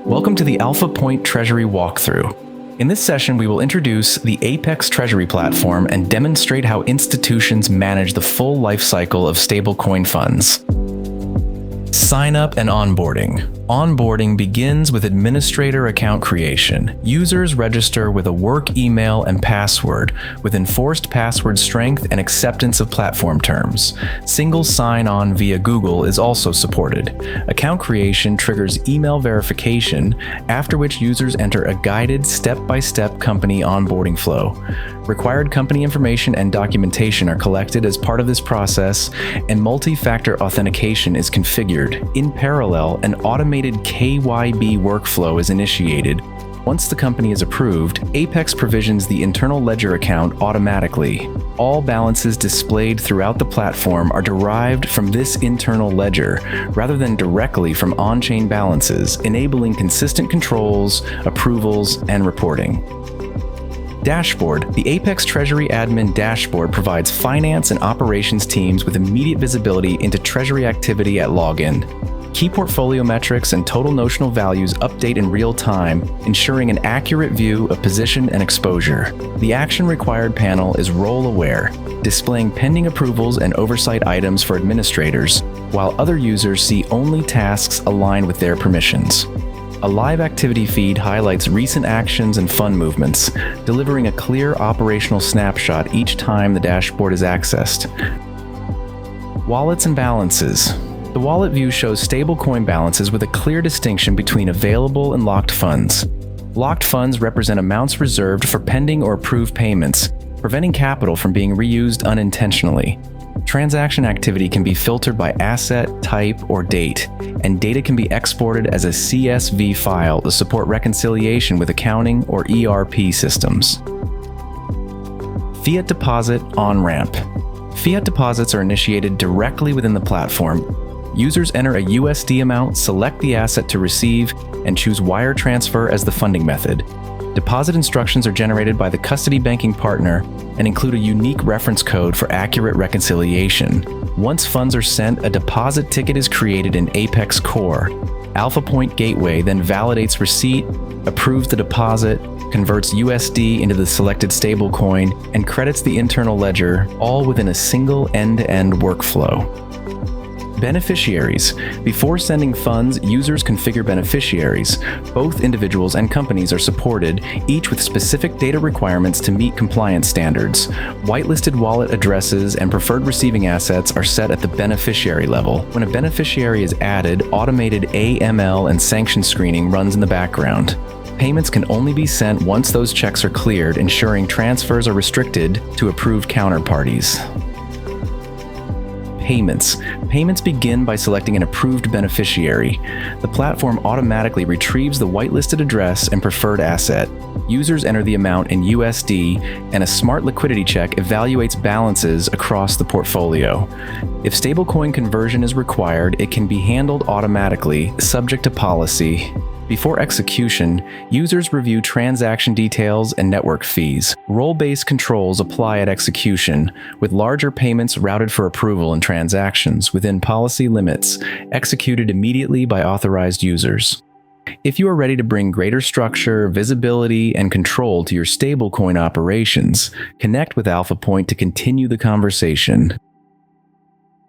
Welcome to the APEX Treasury walkthrough. In this session, we will introduce the APEX Treasury platform and demonstrate how institutions manage the full life cycle of stablecoin funds. Sign up and onboarding. Onboarding begins with administrator account creation. Users register with a work email and password, with enforced password strength and acceptance of platform terms. Single sign-on via Google is also supported. Account creation triggers email verification, after which users enter a guided step-by-step company onboarding flow. Required company information and documentation are collected as part of this process, and multi-factor authentication is configured. In parallel, an automated KYB workflow is initiated. Once the company is approved, APEX provisions the internal ledger account automatically. All balances displayed throughout the platform are derived from this internal ledger, rather than directly from on-chain balances, enabling consistent controls, approvals, and reporting. Dashboard. The APEX Treasury Admin Dashboard provides finance and operations teams with immediate visibility into Treasury activity at login. Key portfolio metrics and total notional values update in real time, ensuring an accurate view of position and exposure. The action required panel is role aware, displaying pending approvals and oversight items for administrators, while other users see only tasks aligned with their permissions. A live activity feed highlights recent actions and fund movements, delivering a clear operational snapshot each time the dashboard is accessed. Wallets and balances. The wallet view shows stablecoin balances with a clear distinction between available and locked funds. Locked funds represent amounts reserved for pending or approved payments, preventing capital from being reused unintentionally. Transaction activity can be filtered by asset, type, or date, and data can be exported as a CSV file to support reconciliation with accounting or ERP systems. Fiat deposit on-ramp. Fiat deposits are initiated directly within the platform. Users enter a USD amount, select the asset to receive, and choose wire transfer as the funding method. Deposit instructions are generated by the custody banking partner and include a unique reference code for accurate reconciliation. Once funds are sent, a deposit ticket is created in APEX Core. Alpha Point Gateway then validates receipt, approves the deposit, converts USD into the selected stablecoin, and credits the internal ledger, all within a single end-to-end workflow. Beneficiaries. Before sending funds, users configure beneficiaries. Both individuals and companies are supported, each with specific data requirements to meet compliance standards. Whitelisted wallet addresses and preferred receiving assets are set at the beneficiary level. When a beneficiary is added, automated AML and sanction screening runs in the background. Payments can only be sent once those checks are cleared, ensuring transfers are restricted to approved counterparties. Payments. Payments begin by selecting an approved beneficiary. The platform automatically retrieves the whitelisted address and preferred asset. Users enter the amount in USD, and a smart liquidity check evaluates balances across the portfolio. If stablecoin conversion is required, it can be handled automatically, subject to policy. Before execution, users review transaction details and network fees. Role-based controls apply at execution, with larger payments routed for approval and transactions within policy limits, executed immediately by authorized users. If you are ready to bring greater structure, visibility, and control to your stablecoin operations, connect with Alpha Point to continue the conversation.